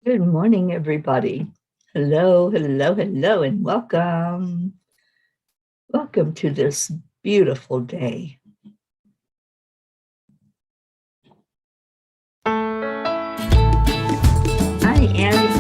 Good morning, everybody. Hello, hello, hello, and welcome. Welcome to this beautiful day. Hi, Annie.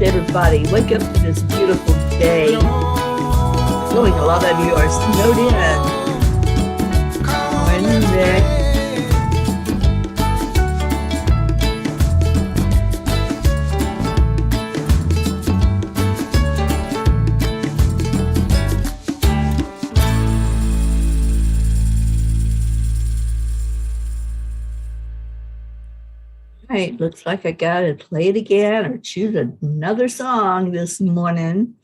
Everybody, wake up to this beautiful day. Knowing a lot of you are snowed in. Morning, Rick. Right, looks like I gotta play it again or choose another song this morning.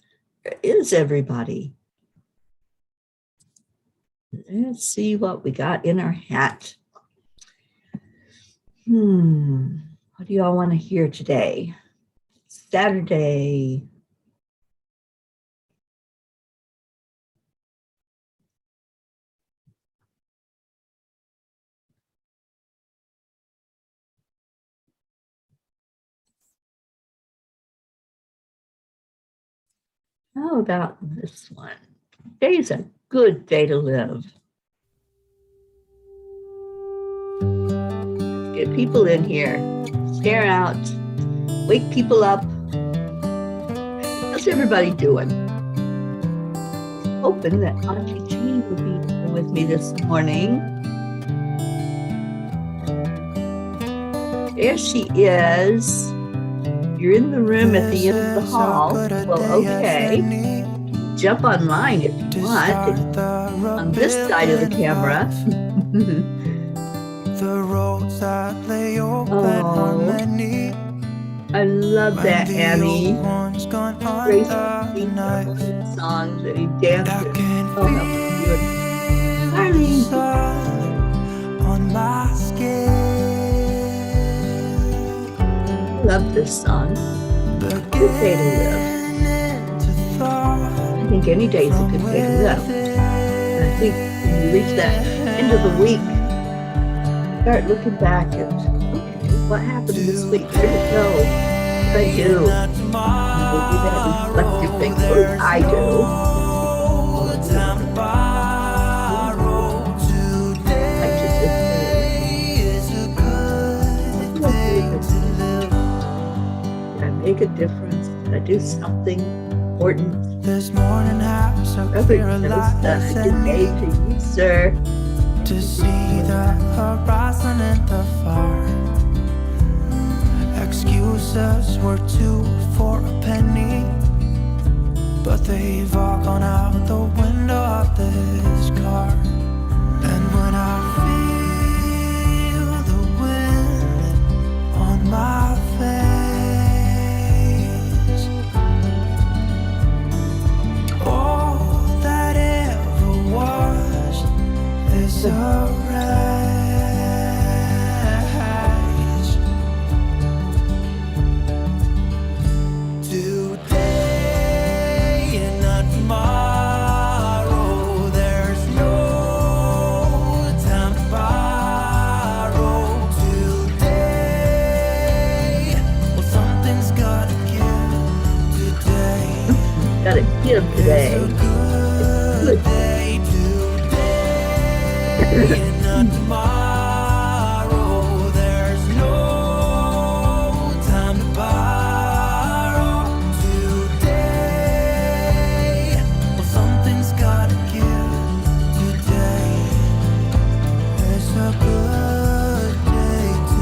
Where is everybody? Let's see what we got in our hat. What do y'all want to hear today? Saturday. How about this one? Today's a good day to live. Let's get people in here. Stare out. Wake people up. How's everybody doing? Hoping that Auntie Jean will be here with me this morning. There she is. You're in the room at the end of the hall. Well, okay. Jump online if you want. On this side of the camera. Oh, I love that, Annie. Grace songs that he danced to. Oh, that was beautiful. On my skin. Love this song. Good day to live. I think any day is a good day to live. And I think when you reach that end of the week, start looking back at, okay, what happened this week? Where did it go? What did I do? And we'll do that reflective thing. What did I do? Make a difference? Did I do something important? This morning has a good day to you, sir. To see the horizon in the far. Excuses were 2 for a penny, but they've all gone out the window of this car. And when I feel the wind on my face, is a rise. and not tomorrow. There's no time to borrow today. Well, something's gotta give today. It's a good day to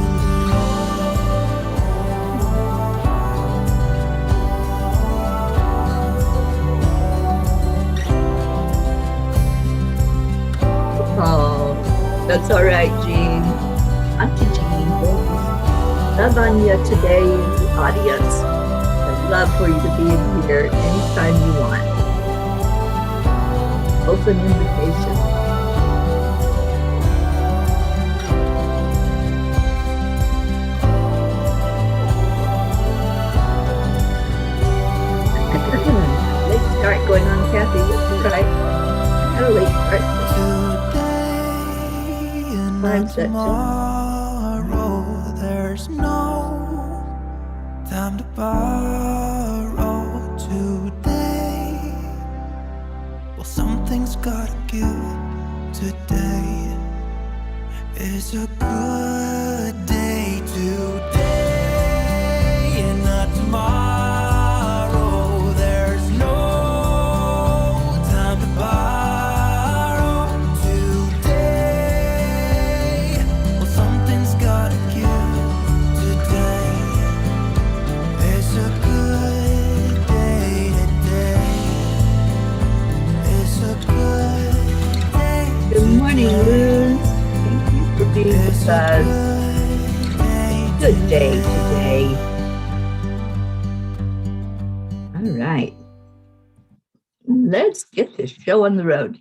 Oh, that's all right, Jean. Auntie Jean, love on you today in the audience. I'd love for you to be in here anytime you want. Open invitation. Late start going on, Kathy. That's right. Had a late start. today and not tomorrow. There's no time to borrow today. Well, something's gotta give today. It's a good day today and not tomorrow. There's no time to borrow today. Well, something's gotta give today. It's a good day today. It's a good day. Good morning, Luz. Thank you for being with us. Good day today. All right. Let's get this show on the road.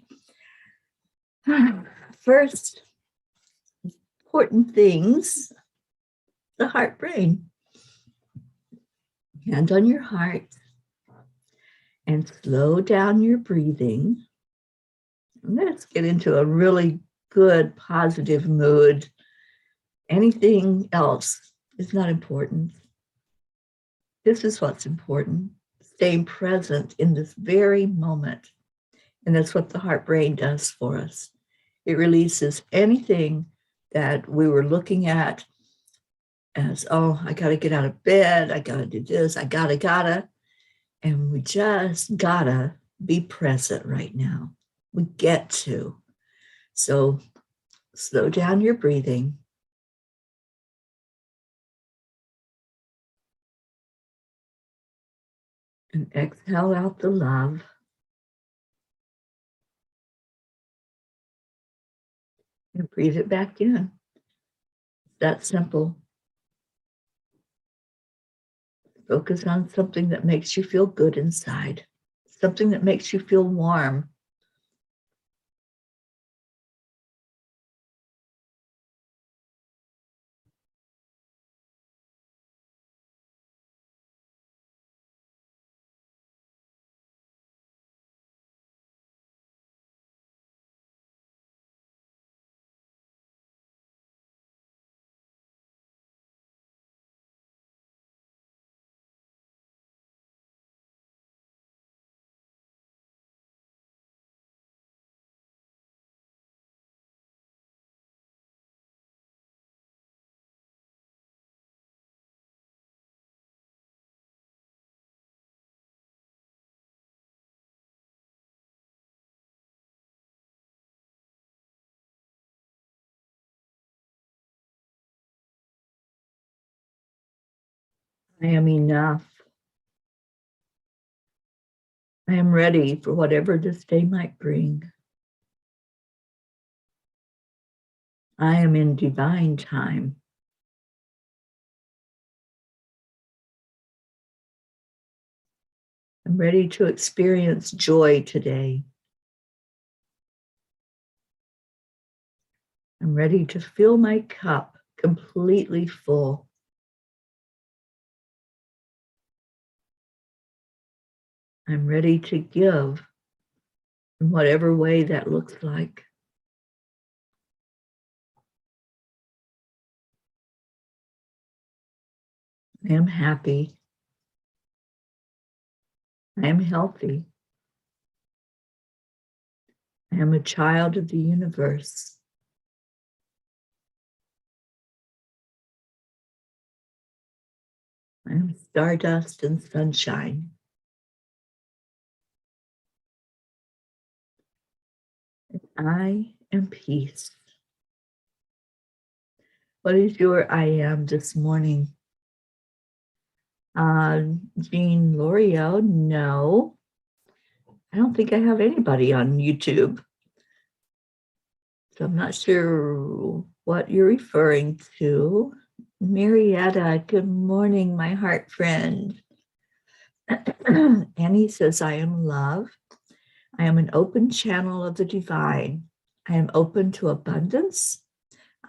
First, important things, the heart brain. Hand on your heart and slow down your breathing. Let's get into a really good, positive mood. Anything else is not important. This is what's important, staying present in this very moment. And that's what the heart brain does for us. It releases anything that we were looking at as, oh, I got to get out of bed. I got to do this. I gotta. And we just gotta be present right now. We get to. So slow down your breathing. And exhale out the love. And breathe it back in. It's that simple. Focus on something that makes you feel good inside, something that makes you feel warm. I am enough. I am ready for whatever this day might bring. I am in divine time. I'm ready to experience joy today. I'm ready to fill my cup completely full. I'm ready to give in whatever way that looks like. I am happy. I am healthy. I am a child of the universe. I am stardust and sunshine. I am peace. What is your I am this morning? Jean L'Oreal, no. I don't think I have anybody on YouTube. So I'm not sure what you're referring to. Marietta, good morning, my heart friend. Annie says, I am love. I am an open channel of the divine. I am open to abundance.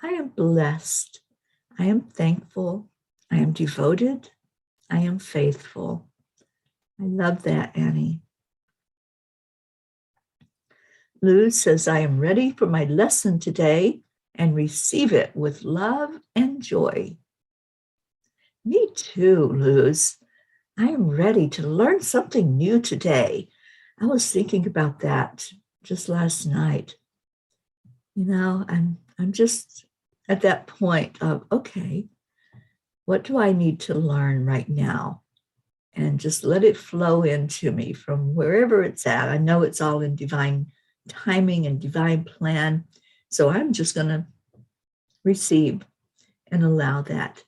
I am blessed. I am thankful. I am devoted. I am faithful. I love that, Annie. Luz says, I am ready for my lesson today and receive it with love and joy. Me too, Luz. I am ready to learn something new today. I was thinking about that just last night. You know, I'm just at that point of, okay, what do I need to learn right now? And just let it flow into me from wherever it's at. I know it's all in divine timing and divine plan. So I'm just going to receive and allow that.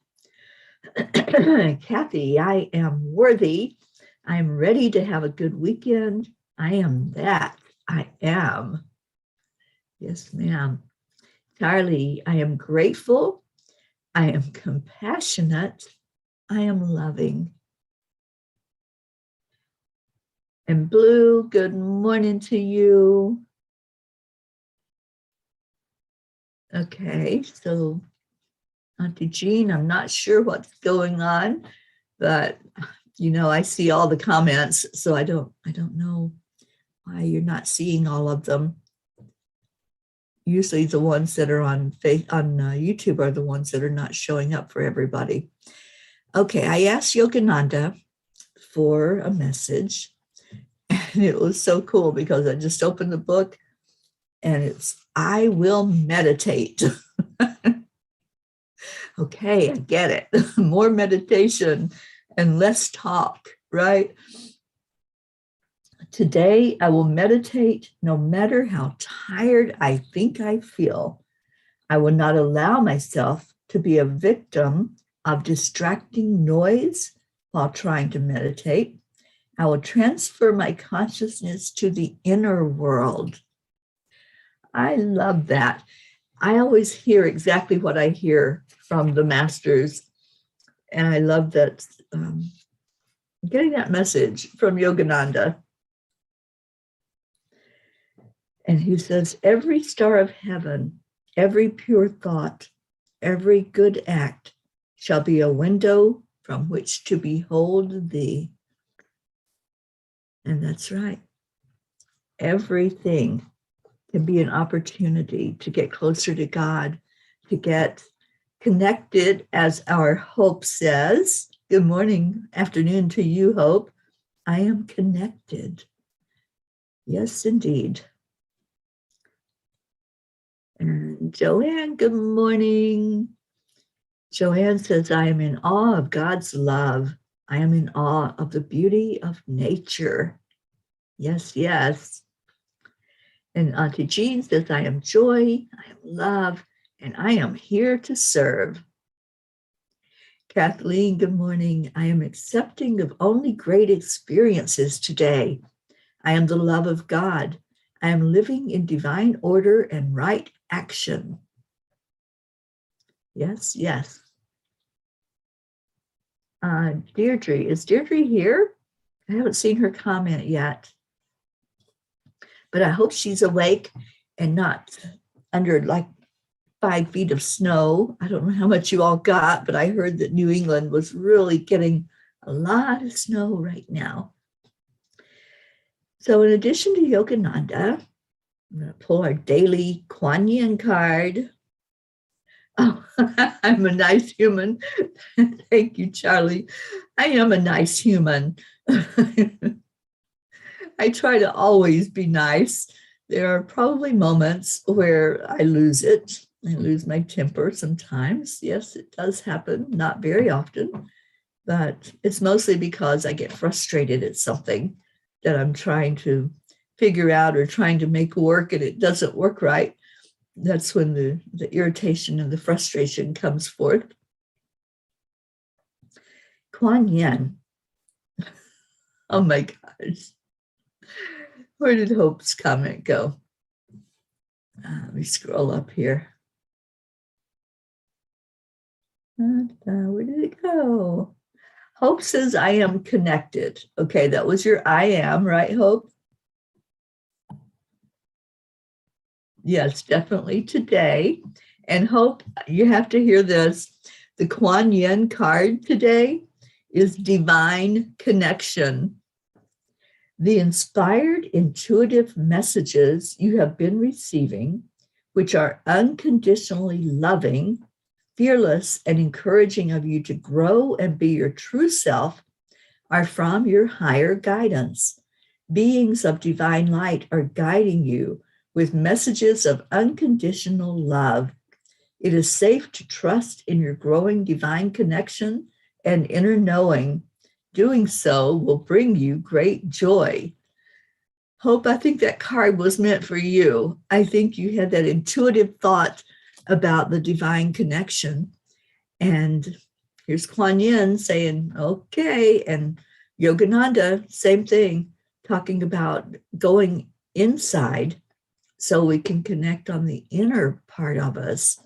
Kathy, I am worthy. I am ready to have a good weekend. I am that. I am. Yes, ma'am. Charlie, I am grateful. I am compassionate. I am loving. And Blue, good morning to you. Okay, so Auntie Jean, I'm not sure what's going on, but you know, I see all the comments, so I don't know why you're not seeing all of them. Usually the ones that are on YouTube are the ones that are not showing up for everybody. Okay, I asked Yogananda for a message, and it was so cool because I just opened the book and it's, I will meditate. Okay, I get it. More meditation and less talk, right? Today, I will meditate no matter how tired I think I feel. I will not allow myself to be a victim of distracting noise while trying to meditate. I will transfer my consciousness to the inner world. I love that. I always hear exactly what I hear from the masters. And I love that, getting that message from Yogananda. And he says, every star of heaven, every pure thought, every good act shall be a window from which to behold thee. And that's right. Everything can be an opportunity to get closer to God, to get connected, as our Hope says. Good morning, afternoon to you, Hope. I am connected. Yes, indeed. And Joanne, good morning. Joanne says, I am in awe of God's love. I am in awe of the beauty of nature. Yes, yes. And Auntie Jean says, I am joy, I am love, and I am here to serve. Kathleen, good morning. I am accepting of only great experiences today. I am the love of God. I am living in divine order and right action. Yes, yes. Deirdre, is Deirdre here? I haven't seen her comment yet. But I hope she's awake and not under like 5 feet of snow. I don't know how much you all got, but I heard that New England was really getting a lot of snow right now. So in addition to Yogananda, I'm going to pull our daily Kuan Yin card. Oh, I'm a nice human. Thank you, Charlie. I am a nice human. I try to always be nice. There are probably moments where I lose it. I lose my temper sometimes. Yes, it does happen, not very often. but it's mostly because I get frustrated at something that I'm trying to figure out or trying to make work and it doesn't work right. That's when the irritation and the frustration comes forth. Kuan Yin. Oh my gosh. Where did Hope's comment go? Let me scroll up here. Where did it go? Hope says, I am connected. Okay, that was your I am, right, Hope? Yes, definitely today. And Hope, you have to hear this. The Kuan Yin card today is divine connection. The inspired, intuitive messages you have been receiving, which are unconditionally loving, fearless, and encouraging of you to grow and be your true self, are from your higher guidance. Beings of divine light are guiding you with messages of unconditional love. It is safe to trust in your growing divine connection and inner knowing. Doing so will bring you great joy. Hope, I think that card was meant for you. I think you had that intuitive thought about the divine connection. And here's Kuan Yin saying, okay. And Yogananda, same thing, talking about going inside so we can connect on the inner part of us.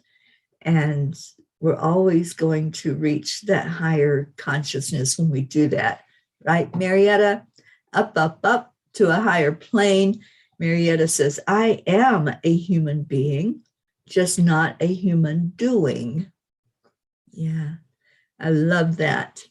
And we're always going to reach that higher consciousness when we do that. Right, Marietta? Up, up, up to a higher plane. Marietta says, I am a human being, just not a human doing. Yeah, I love that.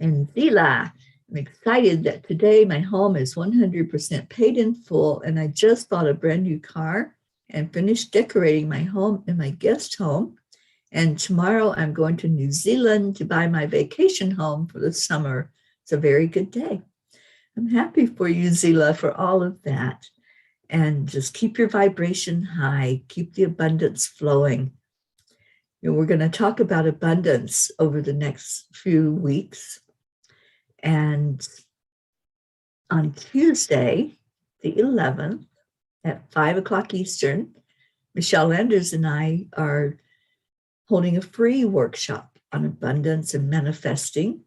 And Zila, I'm excited that today my home is 100% paid in full, and I just bought a brand new car and finished decorating my home and my guest home. And tomorrow I'm going to New Zealand to buy my vacation home for the summer. It's a very good day. I'm happy for you, Zila, for all of that. And just keep your vibration high, keep the abundance flowing. You know, we're going to talk about abundance over the next few weeks. And on Tuesday, the 11th, at 5 o'clock Eastern, Michelle Landers and I are holding a free workshop on abundance and manifesting.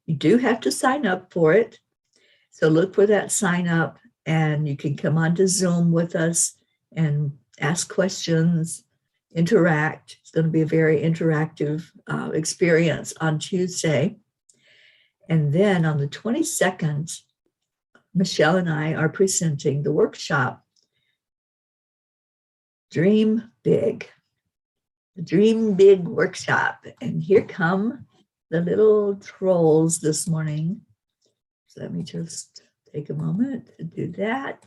You do have to sign up for it. So look for that sign up and you can come onto Zoom with us and ask questions, interact. It's going to be a very interactive experience on Tuesday. And then on the 22nd, Michelle and I are presenting the workshop, Dream Big, the Dream Big workshop. And here come the little trolls this morning. So let me just take a moment to do that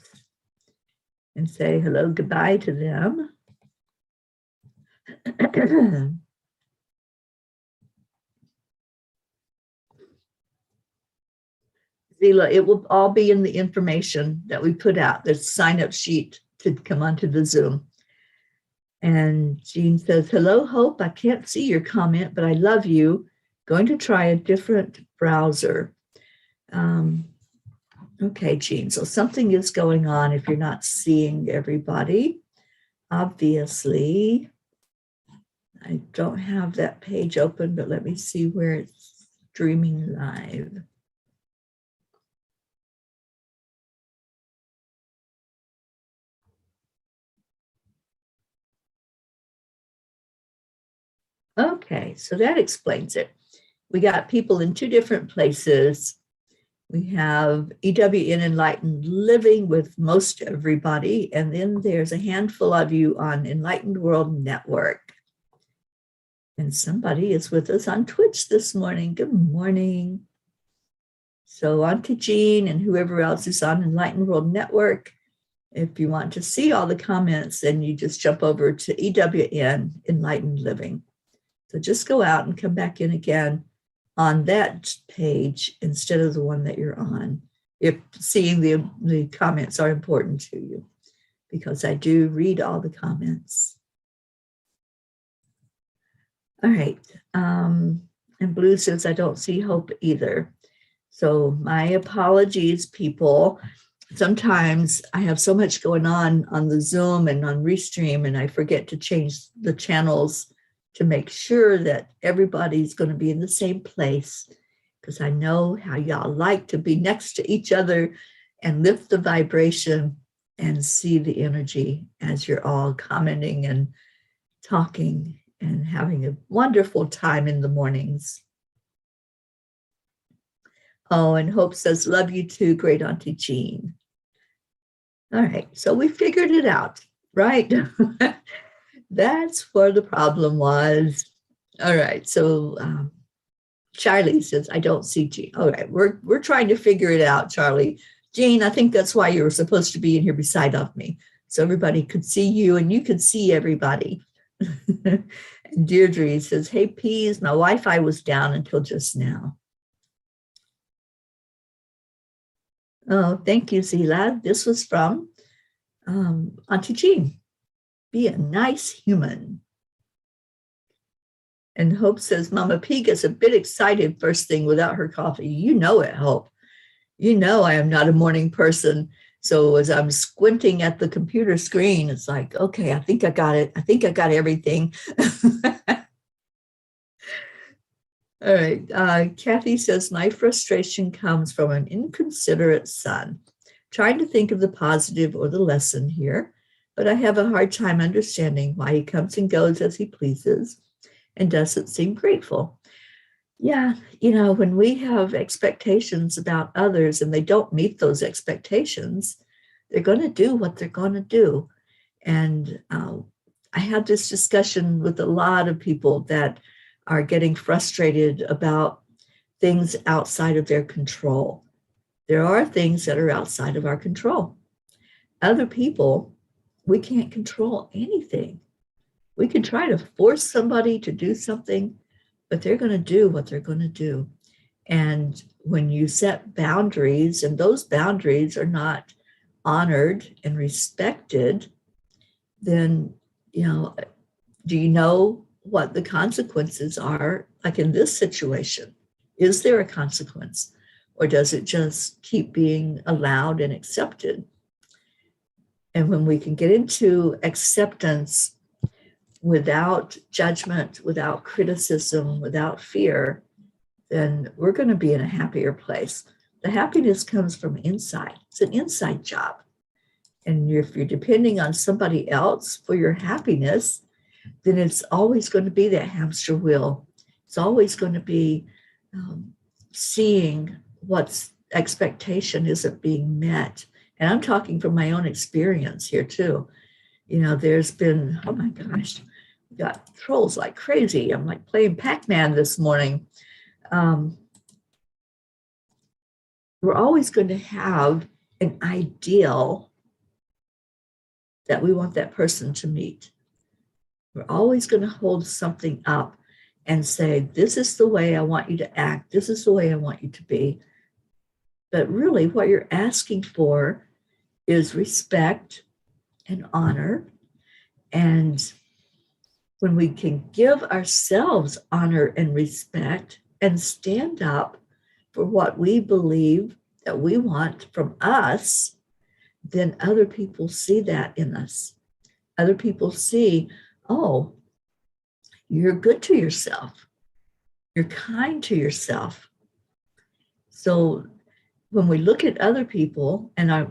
and say hello, goodbye to them. Zila, it will all be in the information that we put out, the sign-up sheet to come onto the Zoom. And Jean says, hello, Hope. I can't see your comment, but I love you. Going to try a different browser. Okay, Jean, so something is going on if you're not seeing everybody. Obviously, I don't have that page open, but let me see where it's streaming live. Okay, so that explains it. We got people in two different places. We have EWN Enlightened Living with most everybody, and then there's a handful of you on Enlightened World Network. And somebody is with us on Twitch this morning. Good morning. So on to Jean and whoever else is on Enlightened World Network. If you want to see all the comments, then you just jump over to EWN Enlightened Living. So just go out and come back in again on that page instead of the one that you're on, if seeing the comments are important to you, because I do read all the comments. All right. And Blue says, I don't see hope either. So my apologies, people. Sometimes I have so much going on the Zoom and on Restream, and I forget to change the channels to make sure that everybody's going to be in the same place, because I know how y'all like to be next to each other and lift the vibration and see the energy as you're all commenting and talking and having a wonderful time in the mornings. Oh, and Hope says, love you too, great Auntie Jean. All right, so we figured it out, right? That's where the problem was. All right, so Charlie says, I don't see Jean. All right, we're trying to figure it out, Charlie. Jean, I think that's why you were supposed to be in here beside of me, so everybody could see you and you could see everybody. And Deirdre says, hey, Peas, my Wi-Fi was down until just now. Oh, thank you, Zila. This was from Auntie Jean. Be a nice human. And Hope says, Mama P gets a bit excited first thing without her coffee. You know it, Hope. You know I am not a morning person. So as I'm squinting at the computer screen, it's like, okay, I think I got it. I think I got everything. All right. Kathy says, my frustration comes from an inconsiderate son. Trying to think of the positive or the lesson here, but I have a hard time understanding why he comes and goes as he pleases and doesn't seem grateful. Yeah, you know, when we have expectations about others and they don't meet those expectations, they're going to do what they're going to do. And I had this discussion with a lot of people that are getting frustrated about things outside of their control. There are things that are outside of our control. Other people, we can't control anything. We can try to force somebody to do something, but they're going to do what they're going to do. And when you set boundaries and those boundaries are not honored and respected, then, you know, do you know what the consequences are? Like in this situation, is there a consequence, or does it just keep being allowed and accepted? And when we can get into acceptance without judgment, without criticism, without fear, then we're going to be in a happier place. The happiness comes from inside. It's an inside job. And if you're depending on somebody else for your happiness, then it's always going to be that hamster wheel. It's always going to be seeing what's expectation isn't being met. And I'm talking from my own experience here too. You know, there's been, oh my gosh, we got trolls like crazy. I'm like playing Pac-Man this morning. We're always going to have an ideal that we want that person to meet. We're always going to hold something up and say, this is the way I want you to act. This is the way I want you to be. But really what you're asking for is respect and honor. And when we can give ourselves honor and respect and stand up for what we believe that we want from us, then other people see that in us. Other people see, oh, you're good to yourself. You're kind to yourself. So when we look at other people and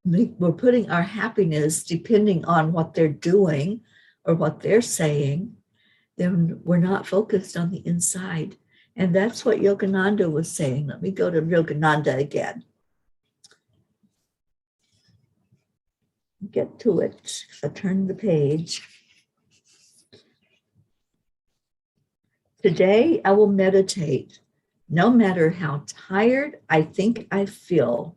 we're putting our happiness depending on what they're doing or what they're saying, then we're not focused on the inside. And that's what Yogananda was saying. Let me go to Yogananda again. Get to it. I turned the page. Today, I will meditate. No matter how tired I think I feel,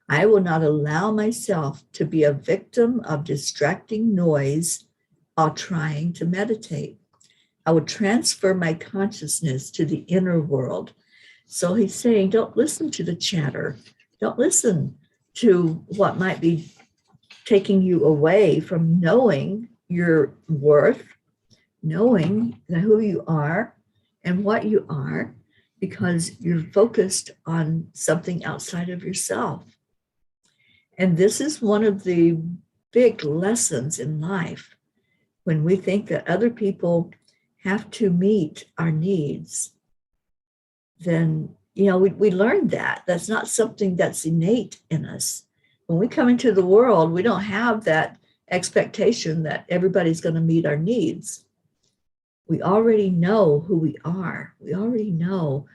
I will not allow myself to be a victim of distracting noise while trying to meditate. I will transfer my consciousness to the inner world. So he's saying, don't listen to the chatter. Don't listen to what might be taking you away from knowing your worth, knowing who you are and what you are, because you're focused on something outside of yourself. And this is one of the big lessons in life, when we think that other people have to meet our needs. Then, we learned that. That's not something that's innate in us. When we come into the world, we don't have that expectation that everybody's going to meet our needs. We already know who we are. We already know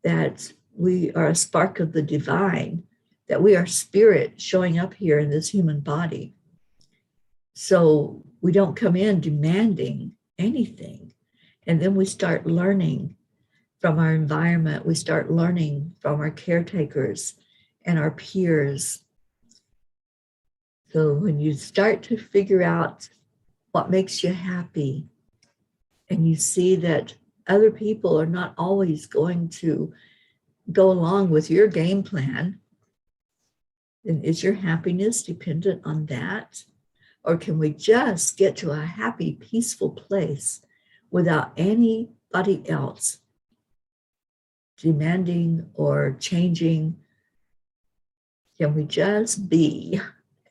that we are a spark of the divine, that we are spirit showing up here in this human body. So we don't come in demanding anything. And then we start learning from our environment. We start learning from our caretakers and our peers. So when you start to figure out what makes you happy, and you see that other people are not always going to go along with your game plan, then is your happiness dependent on that? Or can we just get to a happy, peaceful place without anybody else demanding or changing? Can we just be?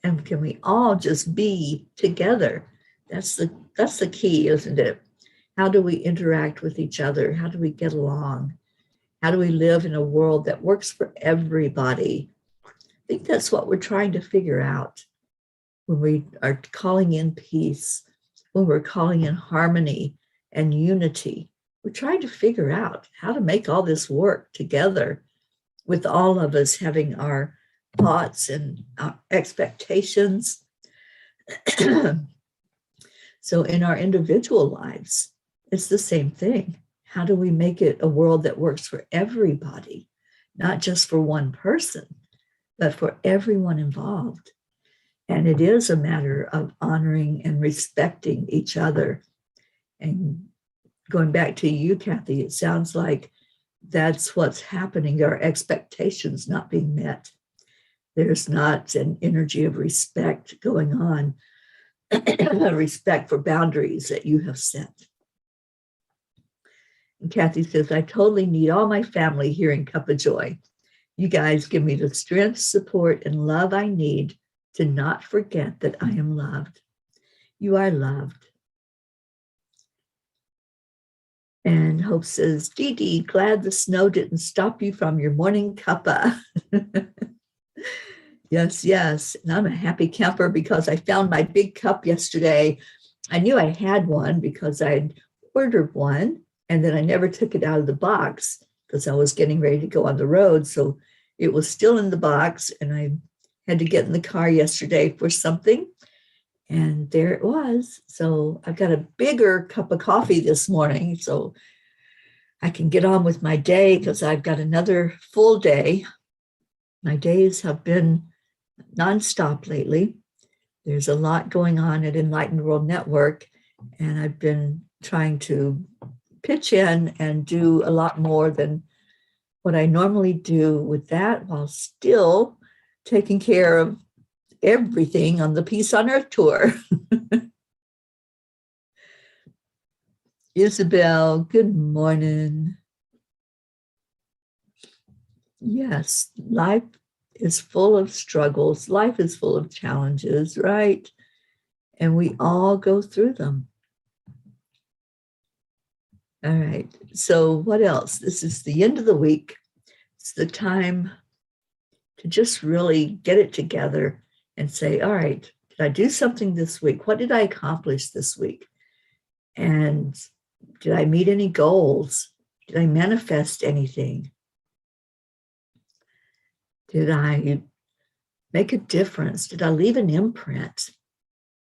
And can we all just be together? That's the key, isn't it? How do we interact with each other? How do we get along? How do we live in a world that works for everybody? I think that's what we're trying to figure out when we are calling in peace, when we're calling in harmony and unity. We're trying to figure out how to make all this work together, with all of us having our thoughts and our expectations. So in our individual lives, it's the same thing. How do we make it a world that works for everybody, not just for one person, but for everyone involved? And it is a matter of honoring and respecting each other. And going back to you, Kathy, it sounds like that's what's happening. There are expectations not being met. There's not an energy of respect going on, respect for boundaries that you have set. And Kathy says, I totally need all my family here in Cuppa JoY. You guys give me the strength, support, and love I need to not forget that I am loved. You are loved. And Hope says, Dee Dee, glad the snow didn't stop you from your morning cuppa. Yes, yes. And I'm a happy camper because I found my big cup yesterday. I knew I had one because I'd ordered one, and then I never took it out of the box because I was getting ready to go on the road. So it was still in the box, and I had to get in the car yesterday for something. And there it was. So I've got a bigger cup of coffee this morning so I can get on with my day, because I've got another full day. My days have been nonstop lately. There's a lot going on at Enlightened World Network, and I've been trying to pitch in and do a lot more than what I normally do with that, while still taking care of everything on the Peace on Earth tour. Isabel, good morning. Yes, life is full of struggles. Life is full of challenges, right? And we all go through them. All right, so what else? This is the end of the week. It's the time to just really get it together and say, all right, did I do something this week? What did I accomplish this week? And did I meet any goals? Did I manifest anything? Did I make a difference? Did I leave an imprint?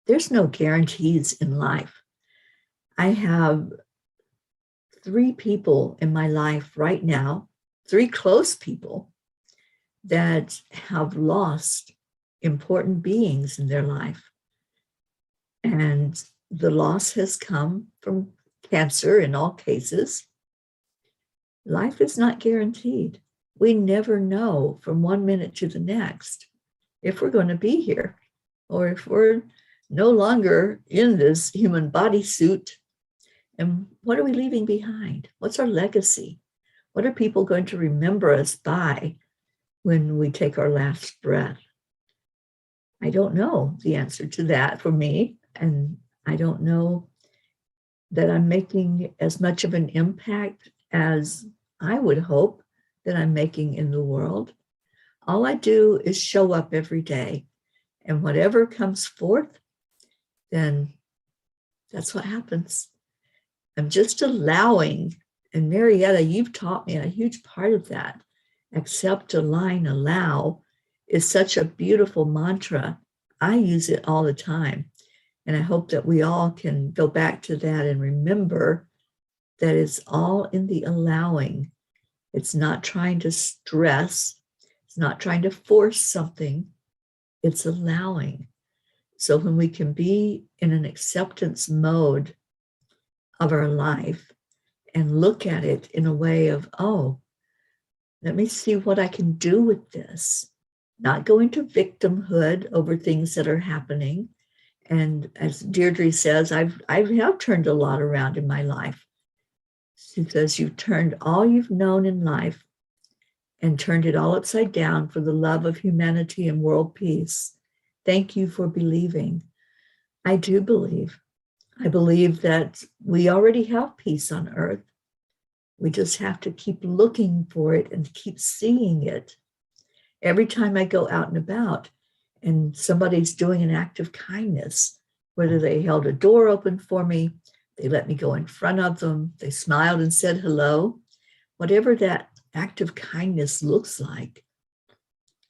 There's no guarantees in life. I have 3 people in my life right now, 3 close people that have lost important beings in their life. And the loss has come from cancer in all cases. Life is not guaranteed. We never know from one minute to the next if we're going to be here, or if we're no longer in this human bodysuit And what are we leaving behind? What's our legacy? What are people going to remember us by when we take our last breath? I don't know the answer to that for me. And I don't know that I'm making as much of an impact as I would hope that I'm making in the world. All I do is show up every day, and whatever comes forth, then that's what happens. I'm just allowing, and Marietta, you've taught me a huge part of that. Accept, align, allow is such a beautiful mantra. I use it all the time. And I hope that we all can go back to that and remember that it's all in the allowing. It's not trying to stress. It's not trying to force something. It's allowing. So when we can be in an acceptance mode of our life and look at it in a way of, oh, let me see what I can do with this. Not go into victimhood over things that are happening. And as Deirdre says, I have turned a lot around in my life. She says, you've turned all you've known in life and turned it all upside down for the love of humanity and world peace. Thank you for believing. I do believe. I believe that we already have peace on earth. We just have to keep looking for it and keep seeing it. Every time I go out and about and somebody's doing an act of kindness, whether they held a door open for me, they let me go in front of them, they smiled and said hello, whatever that act of kindness looks like,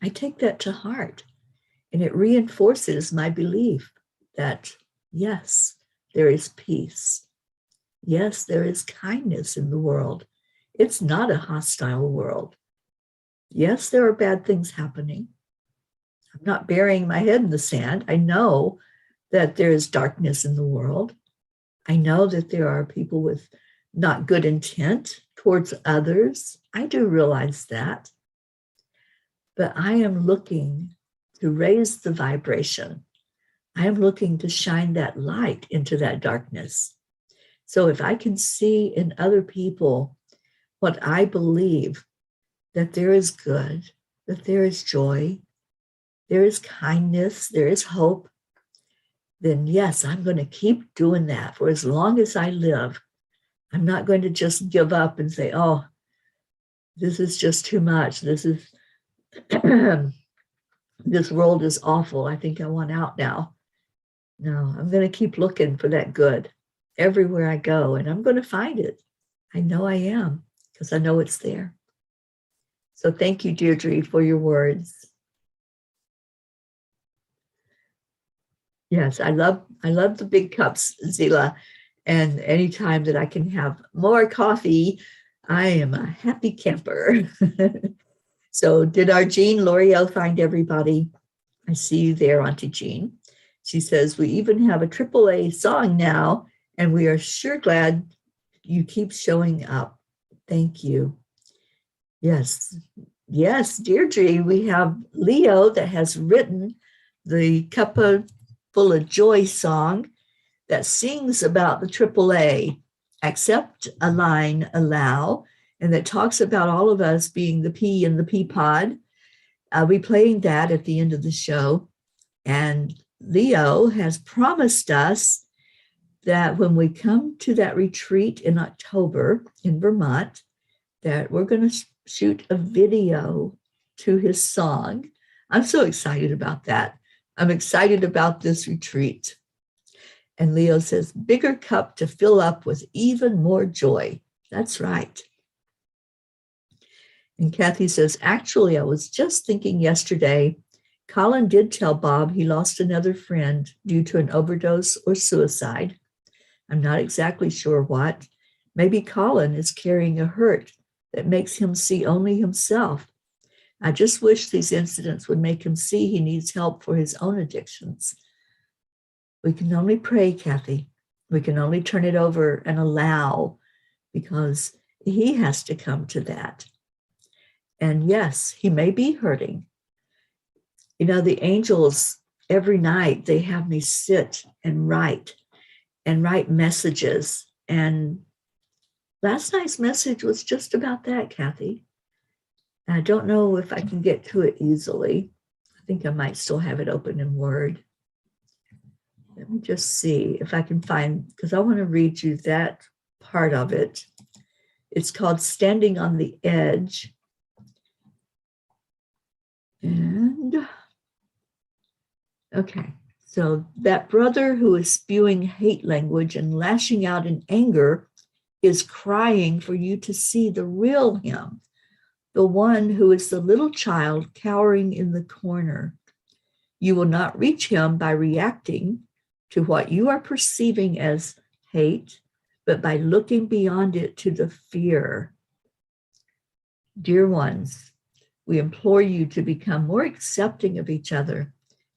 I take that to heart. And it reinforces my belief that, yes, there is peace. Yes, there is kindness in the world. It's not a hostile world. Yes, there are bad things happening. I'm not burying my head in the sand. I know that there is darkness in the world. I know that there are people with not good intent towards others. I do realize that. But I am looking to raise the vibration. I am looking to shine that light into that darkness. So if I can see in other people what I believe, that there is good, that there is joy, there is kindness, there is hope, then yes, I'm going to keep doing that for as long as I live. I'm not going to just give up and say, oh, this is just too much. This world is awful. I think I want out now. No, I'm going to keep looking for that good everywhere I go, and I'm going to find it. I know I am, because I know it's there. So thank you, Deirdre, for your words. Yes, I love the big cups, Zila. And anytime that I can have more coffee, I am a happy camper. So did our Jean L'Oreal find everybody? I see you there, Auntie Jean. She says, we even have a AAA song now, and we are sure glad you keep showing up. Thank you. Yes, Deirdre, we have Leo that has written the Cuppa JoY song that sings about the AAA, accept, align, allow, and that talks about all of us being the P in the pea pod. I'll be playing that at the end of the show. And Leo has promised us that when we come to that retreat in October in Vermont, that we're going to shoot a video to his song. I'm so excited about that. I'm excited about this retreat. And Leo says, bigger cup to fill up with even more joy. That's right. And Kathy says, actually, I was just thinking yesterday, Colin did tell Bob he lost another friend due to an overdose or suicide. I'm not exactly sure what. Maybe Colin is carrying a hurt that makes him see only himself. I just wish these incidents would make him see he needs help for his own addictions. We can only pray, Kathy. We can only turn it over and allow, because he has to come to that. And yes, he may be hurting. You know, the angels, every night, they have me sit and write messages And last night's message was just about that, Kathy. And I don't know if I can get to it easily. I think I might still have it open in Word. Let me just see if I can find, because I want to read you that part of it. It's called Standing on the Edge. And, okay, so that brother who is spewing hate language and lashing out in anger is crying for you to see the real him, the one who is the little child cowering in the corner. You will not reach him by reacting to what you are perceiving as hate, but by looking beyond it to the fear. Dear ones, we implore you to become more accepting of each other,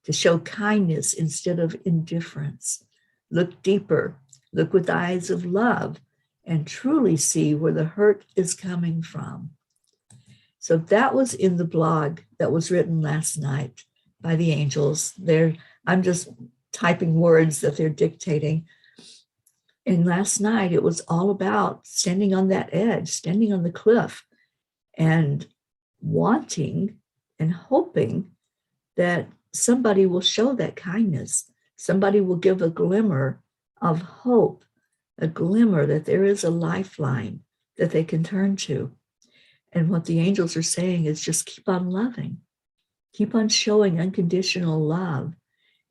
to show kindness instead of indifference. Look deeper, look with eyes of love, and truly see where the hurt is coming from. So that was in the blog that was written last night by the angels. I'm just typing words that they're dictating. And last night, it was all about standing on that edge, standing on the cliff, and wanting and hoping that somebody will show that kindness. Somebody will give a glimmer of hope, a glimmer that there is a lifeline that they can turn to. And what the angels are saying is just keep on loving, keep on showing unconditional love.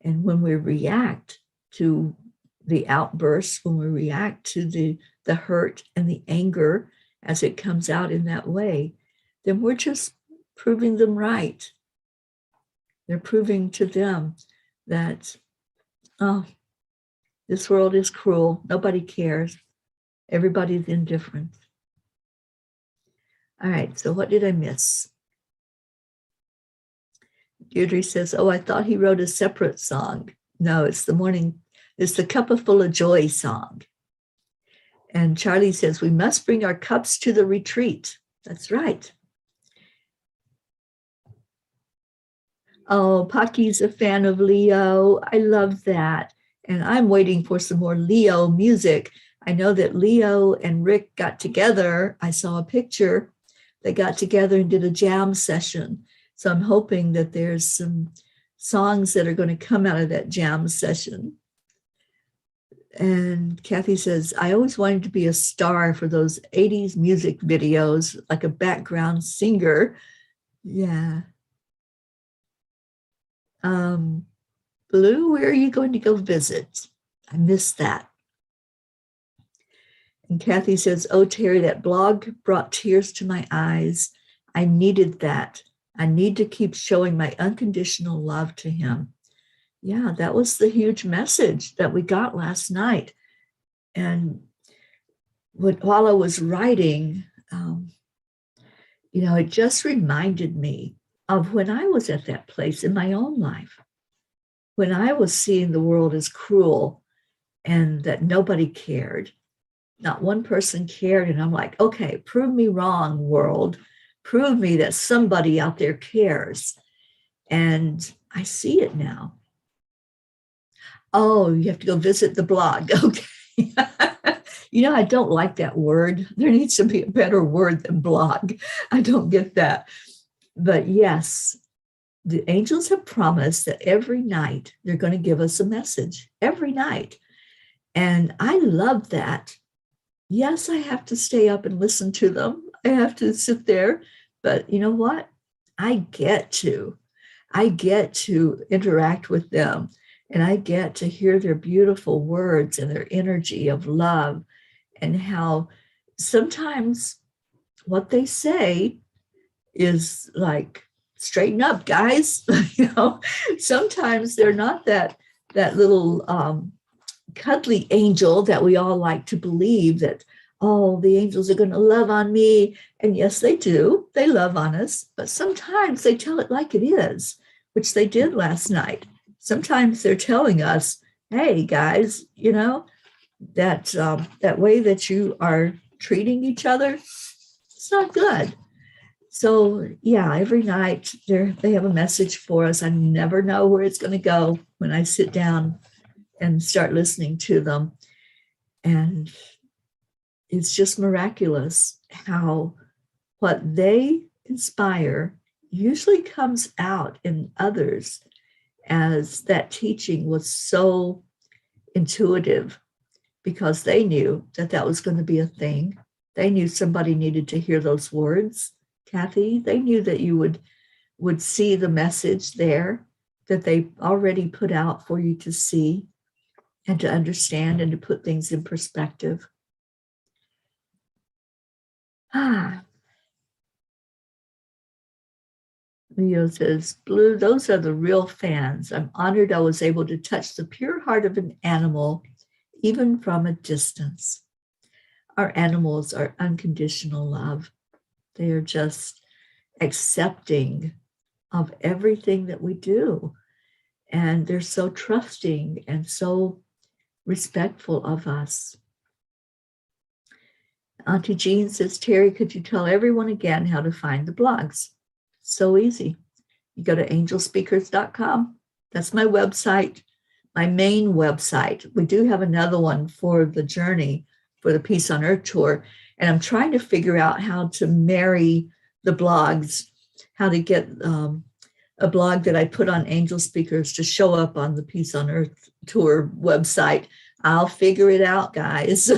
And when we react to the outbursts, when we react to the hurt and the anger as it comes out in that way, then we're just proving them right. They're proving to them that, oh, this world is cruel. Nobody cares. Everybody's indifferent. All right, so what did I miss? Deirdre says, oh, I thought he wrote a separate song. No, it's the Cuppa JoY song. And Charlie says, we must bring our cups to the retreat. That's right. Oh, Paki's a fan of Leo. I love that. And I'm waiting for some more Leo music. I know that Leo and Rick got together. I saw a picture. They got together and did a jam session. So I'm hoping that there's some songs that are going to come out of that jam session. And Kathy says, I always wanted to be a star for those 80s music videos, like a background singer. Yeah. Blue, where are you going to go visit? I missed that. And Kathy says, oh, Teri, that blog brought tears to my eyes. I needed that. I need to keep showing my unconditional love to him. Yeah, that was the huge message that we got last night. And while I was writing, it just reminded me of when I was at that place in my own life, when I was seeing the world as cruel and that nobody cared. Not one person cared. And I'm like, okay, prove me wrong, world. Prove me that somebody out there cares. And I see it now. Oh, you have to go visit the blog. Okay. I don't like that word. There needs to be a better word than blog. I don't get that. But yes, the angels have promised that every night they're going to give us a message, every night. And I love that. Yes, I have to stay up and listen to them. I have to sit there. But you know what? I get to interact with them. And I get to hear their beautiful words and their energy of love, and how sometimes what they say is like, straighten up, guys. Sometimes they're not that little cuddly angel that we all like to believe that, oh, the angels are going to love on me. And yes, they do. They love on us. But sometimes they tell it like it is, which they did last night. Sometimes they're telling us, hey, guys, that way that you are treating each other, it's not good. So, yeah, every night they have a message for us. I never know where it's going to go when I sit down and start listening to them. And it's just miraculous how what they inspire usually comes out in others, as that teaching was so intuitive, because they knew that that was going to be a thing. They knew somebody needed to hear those words, Kathy. They knew that you would see the message there that they already put out for you to see and to understand and to put things in perspective. Leo says, Blue, those are the real fans. I'm honored I was able to touch the pure heart of an animal, even from a distance. Our animals are unconditional love. They are just accepting of everything that we do. And they're so trusting and so respectful of us. Auntie Jean says, Teri, could you tell everyone again how to find the blogs? So easy. You go to angelspeakers.com. That's my website, my main website. We do have another one for the journey, for the Peace on Earth tour. And I'm trying to figure out how to marry the blogs, how to get a blog that I put on Angel Speakers to show up on the Peace on Earth tour website. I'll figure it out, guys.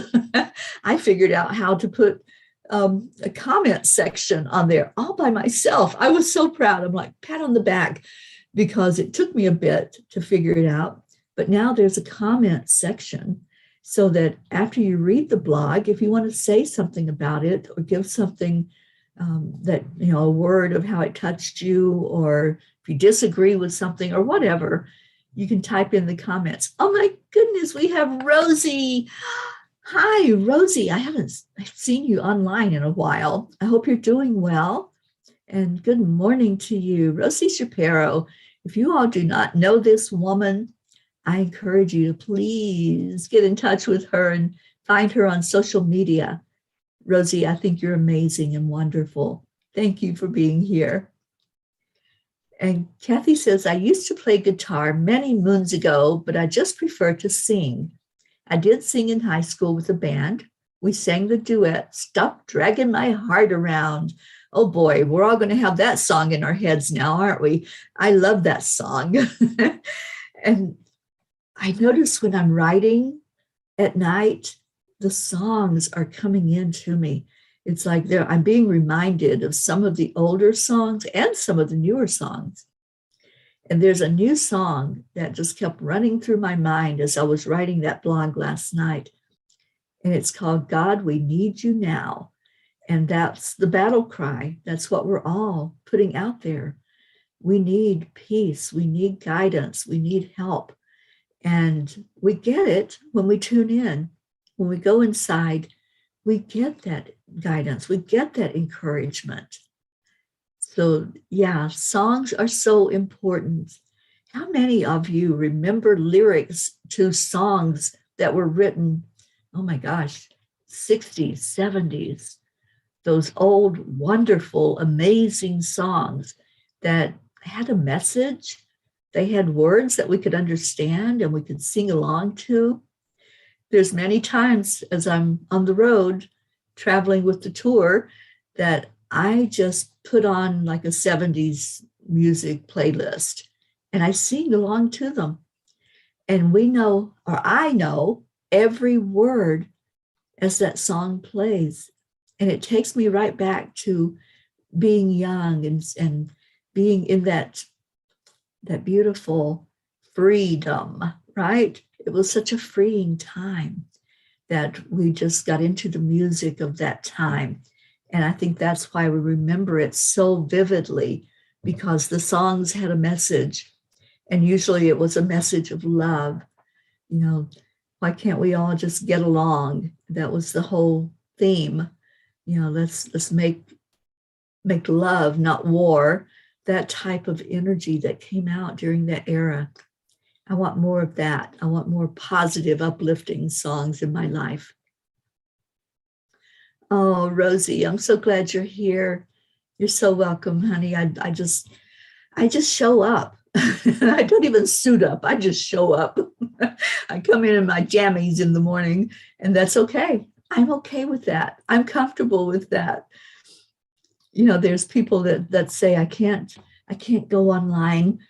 I figured out how to put a comment section on there all by myself. I was so proud. I'm like, pat on the back, because it took me a bit to figure it out. But now there's a comment section, so that after you read the blog, if you want to say something about it or give something that, a word of how it touched you, or if you disagree with something or whatever, you can type in the comments. Oh my goodness, we have Rosie. Hi, Rosie. I've seen you online in a while. I hope you're doing well. And good morning to you, Rosie Shapiro. If you all do not know this woman, I encourage you to please get in touch with her and find her on social media. Rosie, I think you're amazing and wonderful. Thank you for being here. And Kathy says, I used to play guitar many moons ago, but I just prefer to sing. I did sing in high school with a band. We sang the duet, Stop Dragging My Heart Around. Oh boy, we're all going to have that song in our heads now, aren't we? I love that song. And I notice when I'm writing at night, the songs are coming into me. It's like I'm being reminded of some of the older songs and some of the newer songs. And there's a new song that just kept running through my mind as I was writing that blog last night. And it's called God, We Need You Now. And that's the battle cry. That's what we're all putting out there. We need peace. We need guidance. We need help. And we get it when we tune in. When we go inside, we get that guidance. We get that encouragement. So yeah, songs are so important. How many of you remember lyrics to songs that were written, oh my gosh, 60s, 70s, those old, wonderful, amazing songs that had a message? They had words that we could understand and we could sing along to. There's many times as I'm on the road traveling with the tour that I just put on like a 70s music playlist and I sing along to them. And we know, or I know, every word as that song plays. And it takes me right back to being young and being in that beautiful freedom, right? It was such a freeing time that we just got into the music of that time. And I think that's why we remember it so vividly, because the songs had a message. And usually it was a message of love. Why can't we all just get along? That was the whole theme. Let's make love, not war. That type of energy that came out during that era. I want more of that. I want more positive, uplifting songs in my life. Oh, Rosie, I'm so glad you're here. You're so welcome, honey. I just show up. I don't even suit up. I just show up. I come in my jammies in the morning, and that's okay. I'm okay with that. I'm comfortable with that. There's people that say I can't go online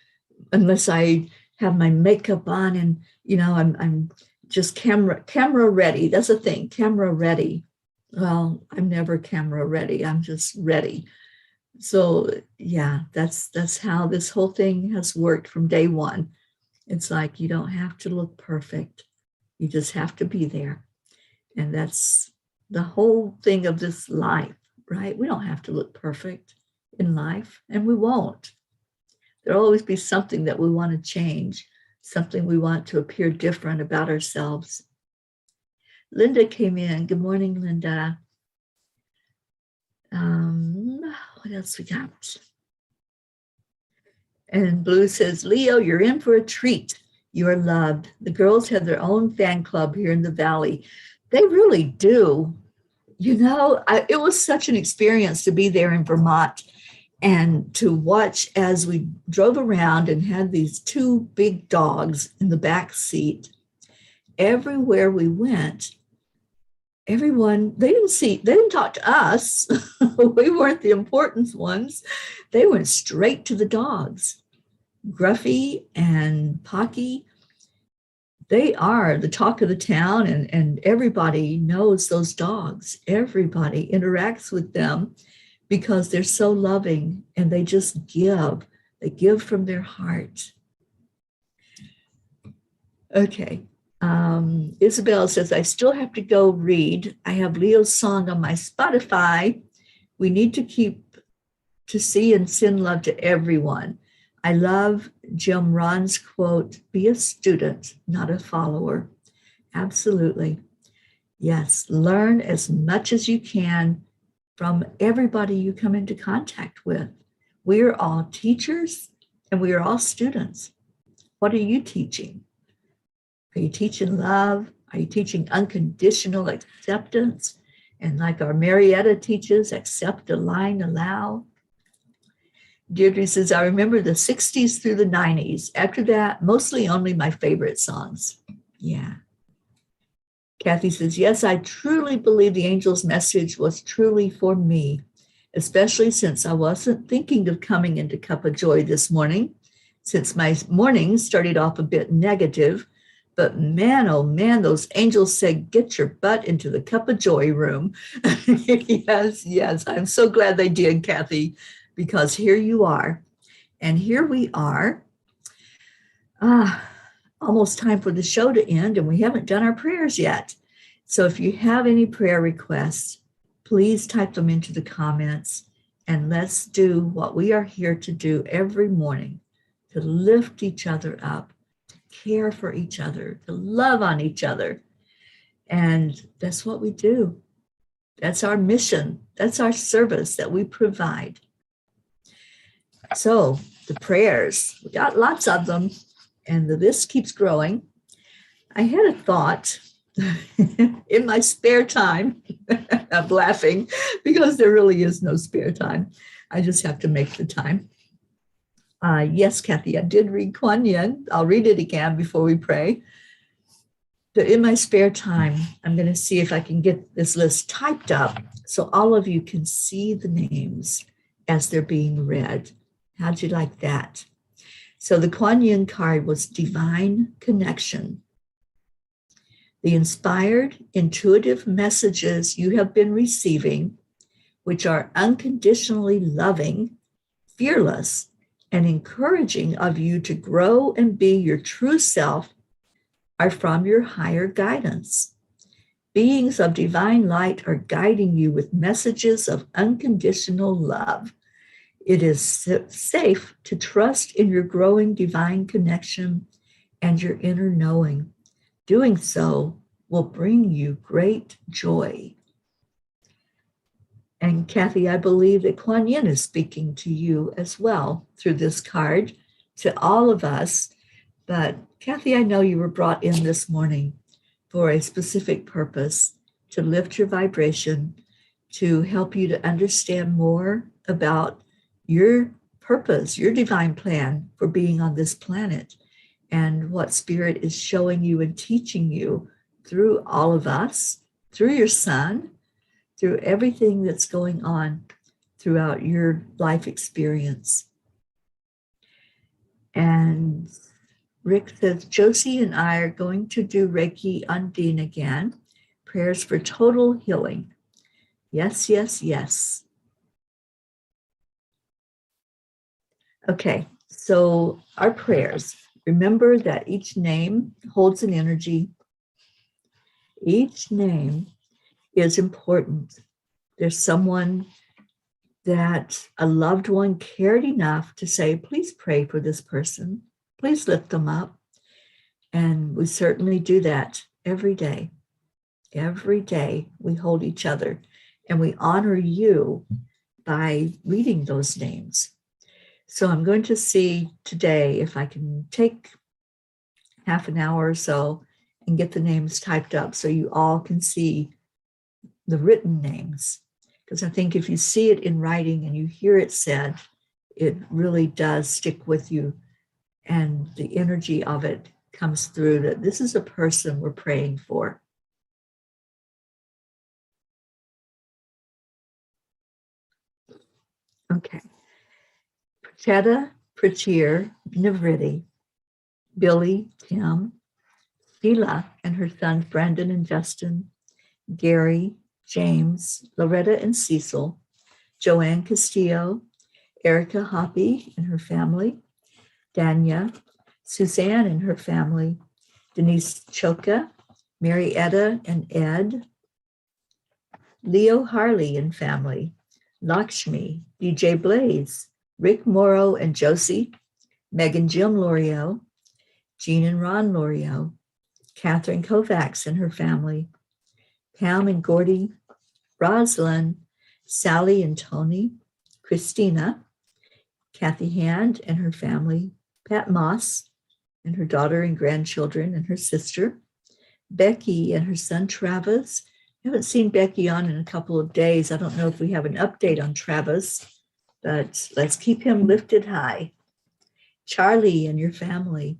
unless I have my makeup on and I'm just camera ready. That's a thing, camera ready. Well, I'm never camera ready. I'm just ready. So yeah, that's how this whole thing has worked from day one. It's like you don't have to look perfect. You just have to be there. And that's the whole thing of this life, right? We don't have to look perfect in life, and we won't. There'll always be something that we want to change, something we want to appear different about ourselves. Linda came in. Good morning, Linda. What else we got? And Blue says, Leo, you're in for a treat. You are loved. The girls have their own fan club here in the Valley. They really do. It was such an experience to be there in Vermont and to watch as we drove around and had these two big dogs in the back seat. Everywhere we went, everyone, they didn't talk to us. We weren't the important ones. They went straight to the dogs. Gruffy and Pocky, they are the talk of the town, and everybody knows those dogs. Everybody interacts with them because they're so loving and they just give. They give from their heart. Okay. Isabel says, I still have to go read. I have Leo's song on my Spotify. We need to keep to see and send love to everyone. I love Jim Ron's quote, be a student, not a follower. Absolutely. Yes, learn as much as you can from everybody you come into contact with. We are all teachers and we are all students. What are you teaching? Are you teaching love? Are you teaching unconditional acceptance? And like our Marietta teaches, accept, align, allow. Deirdre says, I remember the 60s through the 90s. After that, mostly only my favorite songs. Yeah. Kathy says, yes, I truly believe the angel's message was truly for me, especially since I wasn't thinking of coming into Cuppa JoY this morning, since my morning started off a bit negative. But man, oh man, those angels said, get your butt into the Cuppa JoY room. Yes, I'm so glad they did, Kathy, because here you are. And here we are. Almost time for the show to end, and we haven't done our prayers yet. So if you have any prayer requests, please type them into the comments, and let's do what we are here to do every morning, to lift each other up, to care for each other, to love on each other. And that's what we do. That's our mission. That's our service that we provide. So the prayers, we got lots of them, and the list keeps growing. I had a thought in my spare time. I'm laughing because there really is no spare time. I just have to make the time. Yes, Kathy, I did read Kuan Yin. I'll read it again before we pray. But in my spare time, I'm going to see if I can get this list typed up so all of you can see the names as they're being read. How'd you like that? So the Kuan Yin card was divine connection. The inspired, intuitive messages you have been receiving, which are unconditionally loving, fearless, and encouraging of you to grow and be your true self, are from your higher guidance. Beings of divine light are guiding you with messages of unconditional love. It is safe to trust in your growing divine connection and your inner knowing. Doing so will bring you great joy. And Kathy, I believe that Kuan Yin is speaking to you as well through this card, to all of us. But Kathy, I know you were brought in this morning for a specific purpose, to lift your vibration, to help you to understand more about your purpose, your divine plan for being on this planet, and what Spirit is showing you and teaching you through all of us, through your son, through everything that's going on throughout your life experience. And Rick says, Josie and I are going to do Reiki on Dean again. Prayers for total healing. Yes, yes, yes. Okay, so our prayers. Remember that each name holds an energy. Each name is important. There's someone that a loved one cared enough to say, please pray for this person. Please lift them up. And we certainly do that every day. Every day we hold each other and we honor you by reading those names. So I'm going to see today if I can take half an hour or so and get the names typed up so you all can see the written names. Because I think if you see it in writing and you hear it said, it really does stick with you. And the energy of it comes through that this is a person we're praying for. Okay. Chetta, Prachir, Navriti, Billy, Tim, Sheila and her sons Brandon and Justin, Gary, James, Loretta and Cecil, Joanne Castillo, Erica Hoppy and her family, Danya, Suzanne and her family, Denise Choka, Mary Etta and Ed, Leo Harley and family, Lakshmi, DJ Blaze, Rick Morrow and Josie, Megan Jim Lorio, Jean and Ron Lorio, Catherine Kovacs and her family, Pam and Gordy, Rosalind, Sally and Tony, Christina, Kathy Hand and her family, Pat Moss and her daughter and grandchildren and her sister, Becky and her son Travis. I haven't seen Becky on in a couple of days. I don't know if we have an update on Travis, but let's keep him lifted high. Charlie and your family,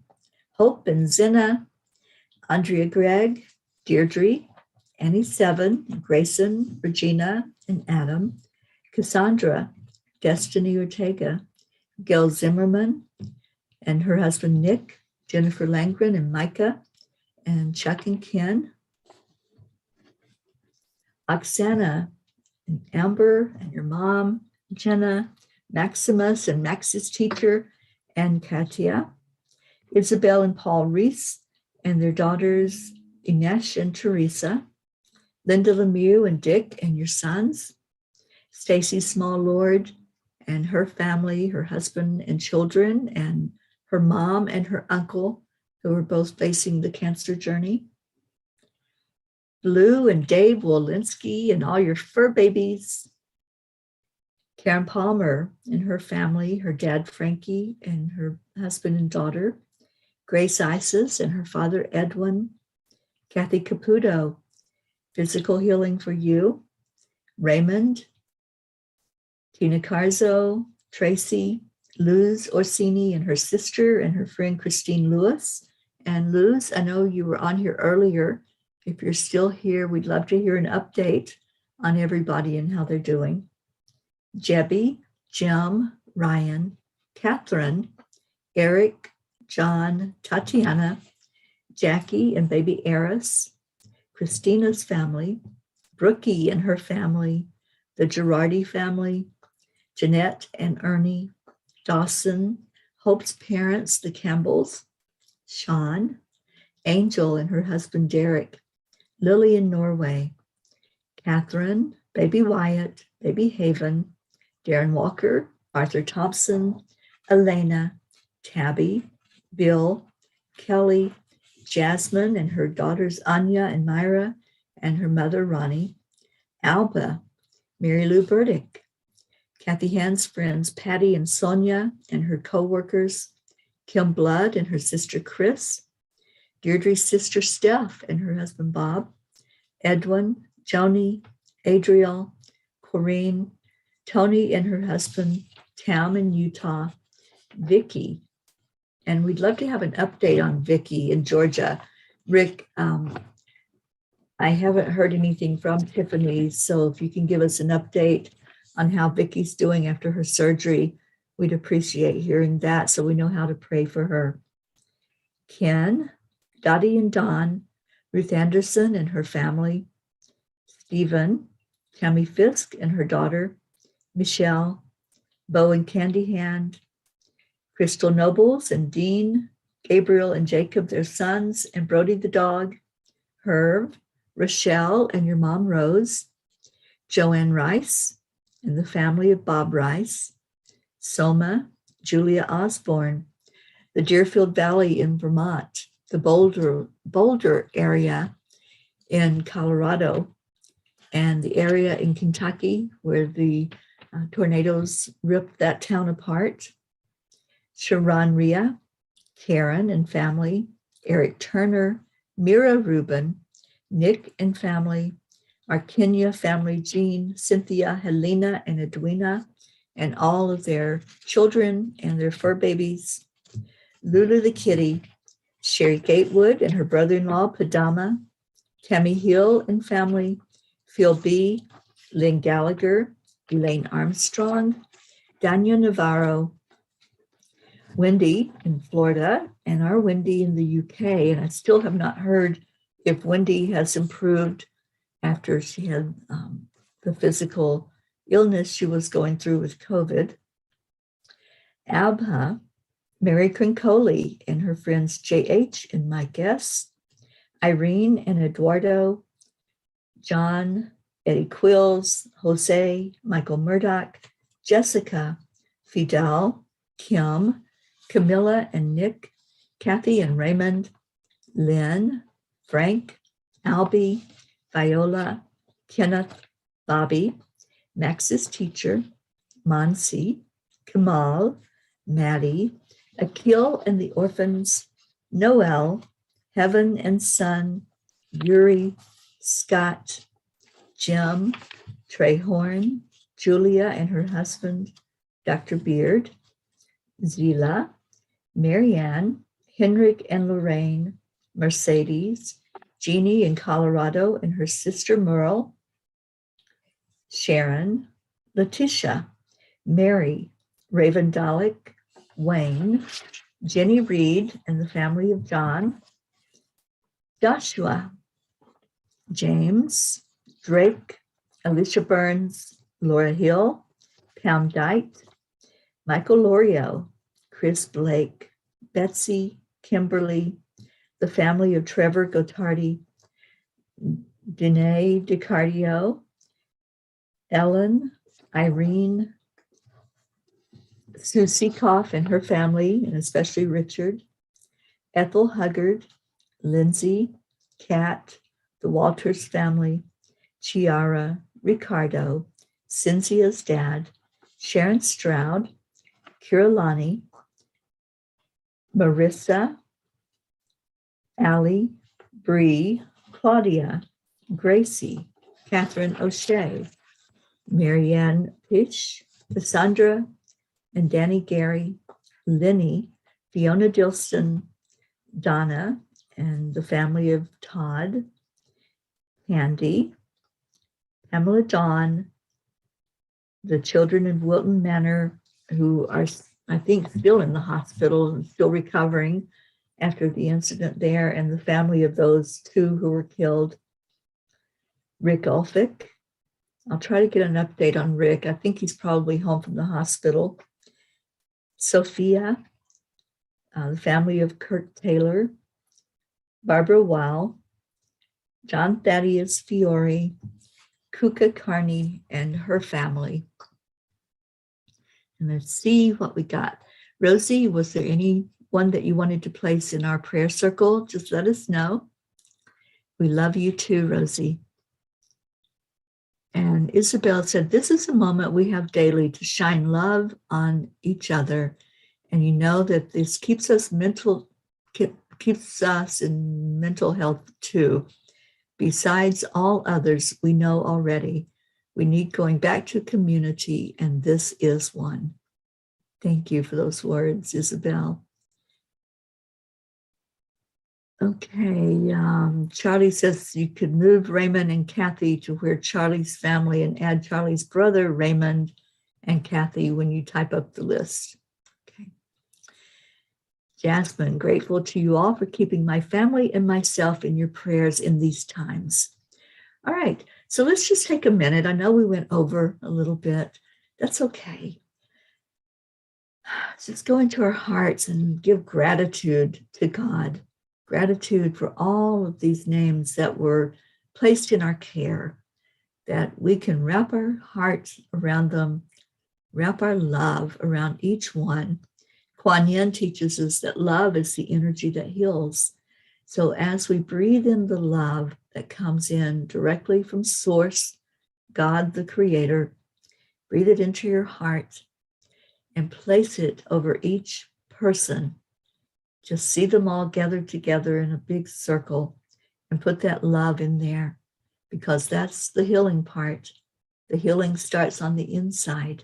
Hope and Zena, Andrea Gregg, Deirdre, Annie Seven, Grayson, Regina, and Adam, Cassandra, Destiny Ortega, Gail Zimmerman, and her husband Nick, Jennifer Langren and Micah, and Chuck and Ken, Oksana and Amber and your mom, Jenna, Maximus and Max's teacher, and Katia, Isabel and Paul Reese, and their daughters, Inesh and Teresa, Linda Lemieux and Dick and your sons, Stacy Small Lord and her family, her husband and children, and her mom and her uncle, who are both facing the cancer journey. Lou and Dave Wolinski and all your fur babies. Karen Palmer and her family, her dad Frankie and her husband and daughter. Grace Isis and her father Edwin. Kathy Caputo, physical healing for you. Raymond, Tina Carzo, Tracy, Luz Orsini and her sister and her friend Christine Lewis. And Luz, I know you were on here earlier. If you're still here, we'd love to hear an update on everybody and how they're doing. Jebby, Jim, Ryan, Catherine, Eric, John, Tatiana, Jackie and baby Eris, Christina's family, Brookie and her family, the Girardi family, Jeanette and Ernie, Dawson, Hope's parents, the Campbells, Sean, Angel and her husband Derek, Lily in Norway, Catherine, baby Wyatt, baby Haven, Darren Walker, Arthur Thompson, Elena, Tabby, Bill, Kelly, Jasmine and her daughters Anya and Myra, and her mother Ronnie, Alba, Mary Lou Burdick, Kathy Hand's friends Patty and Sonia and her co-workers, Kim Blood and her sister Chris, Deirdre's sister Steph and her husband Bob, Edwin, Joni, Adriel, Corinne, Tony and her husband, Tam in Utah, Vicky. And we'd love to have an update on Vicky in Georgia. Rick I haven't heard anything from Tiffany, so if you can give us an update on how Vicky's doing after her surgery, we'd appreciate hearing that so we know how to pray for her. Ken, Dottie and Don, Ruth Anderson and her family, Stephen, Tammy Fisk and her daughter, Michelle, Bo and Candy Hand, Crystal Nobles and Dean, Gabriel and Jacob, their sons, and Brody the dog, Herb, Rochelle and your mom, Rose, Joanne Rice and the family of Bob Rice, Soma, Julia Osborne, the Deerfield Valley in Vermont, the Boulder area in Colorado, and the area in Kentucky where the tornadoes ripped that town apart, Sharon Rhea, Karen and family, Eric Turner, Mira Rubin, Nick and family, our Kenya family, Jean, Cynthia, Helena, and Edwina, and all of their children and their fur babies, Lulu the kitty, Sherry Gatewood and her brother-in-law, Padama, Tammy Hill and family, Phil B., Lynn Gallagher, Elaine Armstrong, Dania Navarro, Wendy in Florida, and our Wendy in the UK. And I still have not heard if Wendy has improved after she had the physical illness she was going through with COVID. Abha, Mary Crincoli and her friends JH and Mike S., Irene and Eduardo, John, Eddie Quills, Jose, Michael Murdoch, Jessica, Fidel, Kim, Camilla and Nick, Kathy and Raymond, Lynn, Frank, Albie, Viola, Kenneth, Bobby, Max's teacher, Mansi, Kamal, Maddie, Akil and the orphans, Noel, Heaven and Son, Yuri, Scott, Jim, Trey Horn, Julia and her husband, Dr. Beard, Zila, Marianne, Henrik and Lorraine, Mercedes, Jeannie in Colorado and her sister Merle, Sharon, Letitia, Mary, Raven Dalek, Wayne, Jenny Reed and the family of John, Joshua, James, Drake, Alicia Burns, Laura Hill, Pam Dite, Michael Lorio, Chris Blake, Betsy, Kimberly, the family of Trevor Gotardi, Danae DiCardio, Ellen, Irene, Sue Seekoff and her family, and especially Richard, Ethel Huggard, Lindsay, Kat, the Walters family, Chiara, Ricardo, Cynthia's dad, Sharon Stroud, Kirillani, Marissa, Allie, Bree, Claudia, Gracie, Catherine O'Shea, Marianne Pish, Cassandra, and Danny Gary, Lenny, Fiona Dilston, Donna, and the family of Todd, Handy, Pamela Dawn, the children in Wilton Manor who are, I think, still in the hospital and still recovering after the incident there, and the family of those two who were killed. Rick Ulfick. I'll try to get an update on Rick. I think he's probably home from the hospital. Sophia, the family of Kirk Taylor, Barbara Wow, John Thaddeus Fiore, Kuka Carney and her family. And let's see what we got. Rosie, was there any one that you wanted to place in our prayer circle? Just let us know. We love you too, Rosie. And Isabel said, this is a moment we have daily to shine love on each other. And you know that this keeps us in mental health too. Besides all others we know already, we need going back to community, and this is one. Thank you for those words, Isabel. Okay, Charlie says you could move Raymond and Kathy to where Charlie's family and add Charlie's brother, Raymond, and Kathy when you type up the list. Okay. Jasmine, grateful to you all for keeping my family and myself in your prayers in these times. All right, so let's just take a minute. I know we went over a little bit. That's okay. Let's just go into our hearts and give gratitude to God. Gratitude for all of these names that were placed in our care, that we can wrap our hearts around them, wrap our love around each one. Kuan Yin teaches us that love is the energy that heals. So as we breathe in the love that comes in directly from Source, God the Creator, breathe it into your heart and place it over each person. Just see them all gathered together in a big circle and put that love in there, because that's the healing part. The healing starts on the inside.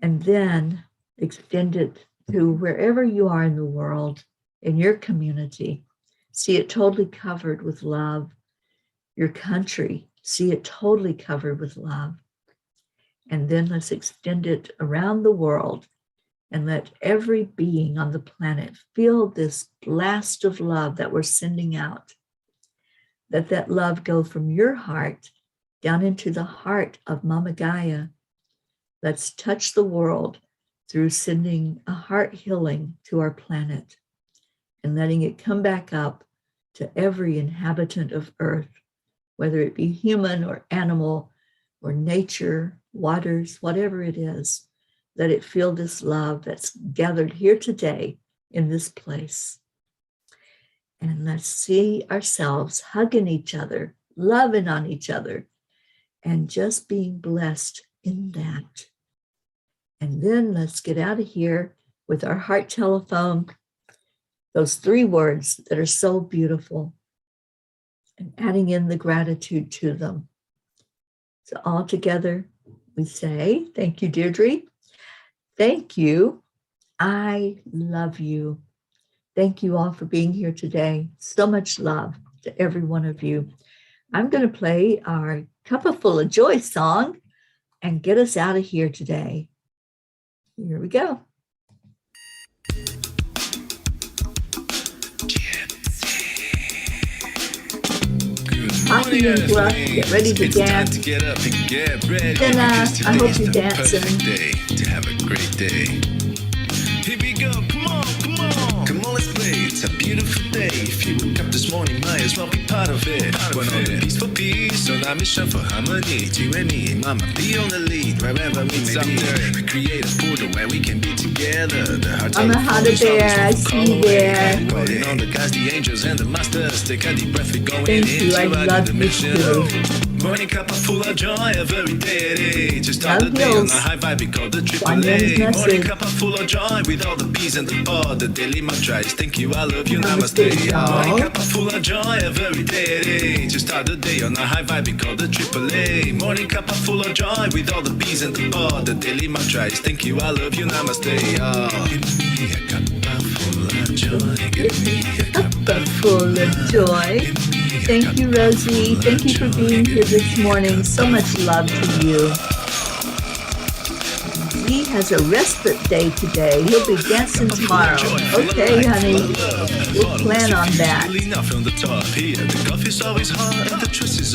And then extend it to wherever you are in the world, in your community. See it totally covered with love. Your country, see it totally covered with love. And then let's extend it around the world and let every being on the planet feel this blast of love that we're sending out. Let that love go from your heart down into the heart of Mama Gaia. Let's touch the world through sending a heart healing to our planet and letting it come back up to every inhabitant of Earth, whether it be human or animal or nature, waters, whatever it is. Let it feel this love that's gathered here today in this place. And let's see ourselves hugging each other, loving on each other, and just being blessed in that. And then let's get out of here with our heart telephone, those 3 words that are so beautiful, and adding in the gratitude to them. So all together, we say, thank you, Deirdre. Thank you. I love you. Thank you all for being here today. So much love to every one of you. I'm going to play our Cuppa Full of Joy song and get us out of here today. Here we go. Hoppy and bluff, get ready to dance. Then I hope you're dancing. To have a great day. Here we go, come on, come on. Come on, let's play. It's a beautiful day. If you woke up this morning, might as well be part of it. One on the peace for peace, on our mission for harmony. To any mama, be on the lead wherever we may be. We create a portal where we can be together. The hearts I'm a hotter bear, I see you there. Calling on the guys, the angels, and the masters. Take a deep breath, we're going Thank you, I love the you mission. too. Morning cup of full of joy every day. Just start the Love day on heals. a high vibe, we call the Kuan Yin's AAA. Morning message. cup of full of joy with all the bees and the pod. The daily mantra is thank you, I love you, Namaste, namaste. y'all. Morning cup of full of joy every day. Just start the day on a high vibe, we call the AAA. Morning cup of full of joy with all the bees and the pod. The daily mantra is thank you, I love you, namaste. Give me a cup full of joy. Give me a Cuppa Full of Joy. Thank you, Rosie. Thank you for being here this morning. So much love to you. He has a respite day today. He'll be dancing tomorrow. Okay, honey. We'll plan on that.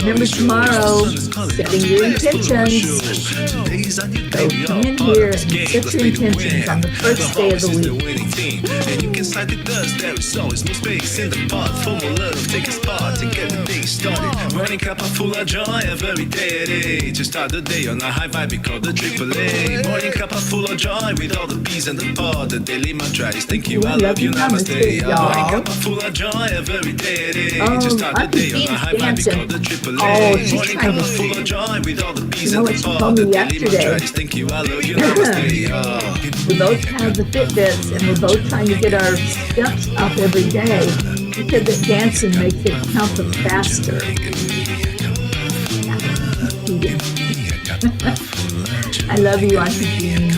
Remember tomorrow, setting your intentions. So come in here and set your intentions on the first day of the week. And you can slide the dust, there is always no space in the pot for more love, take a spot and get the day started. Morning cup of full of joy every day. Just start the day on a high vibe, we call the AAA. Morning cup of full of joy with all the bees and the pod. The daily mantra is thank you, I love you, namaste. Morning cup of full of joy every day. Just start the day on a high vibe, we call the AAA. Morning cup of full of joy with all the bees and the pod. The daily mantra is thank you, I love you, namaste. We both have the Fitbits and we're both trying to get our steps up every day. He said that dancing makes it count them faster. I love you, Auntie Jean.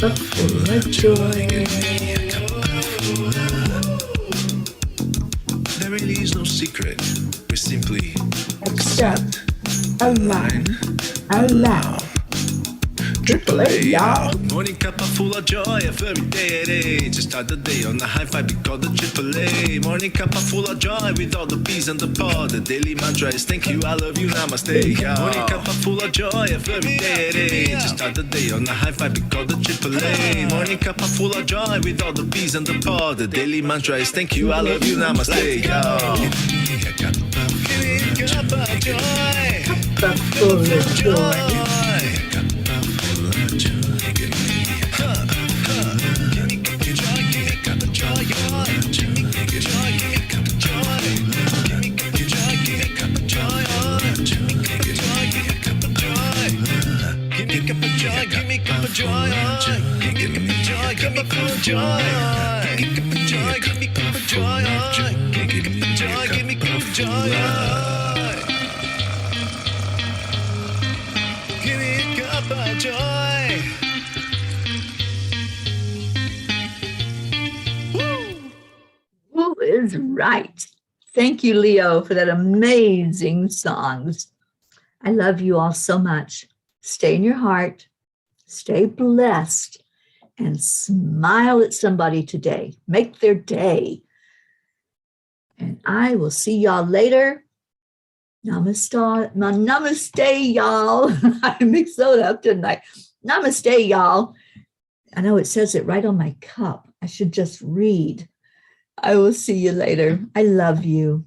Full of joy. secret. We simply Accept, align, allow. Triple A, y'all. Morning cup of full of joy every day at 8. Just start the day on a high vibe, we call the triple A. Morning cup of full of joy with all the P's and the pod. The daily mantra is thank you, I love you, namaste, y'all. Morning cup of full of joy every day at 8. Just start the day on a high vibe, we call the triple A. Morning cup of full of joy with all the P's and the pod. The daily mantra is thank you, I love you, namaste, y'all. Cup of joy. Cup full of joy. Give me cup of joy, give me joy, give me full of joy. Give me cup of joy, give me cup of joy, give me joy, give me cup of joy. Give me cup of joy. Who is right? Thank you, Leo, for that amazing songs. I love you all so much. Stay in your heart, stay blessed, and smile at somebody today. Make their day. And I will see y'all later. Namaste, y'all. I mixed that up, didn't I? Namaste, y'all. I know it says it right on my cup. I should just read. I will see you later. I love you.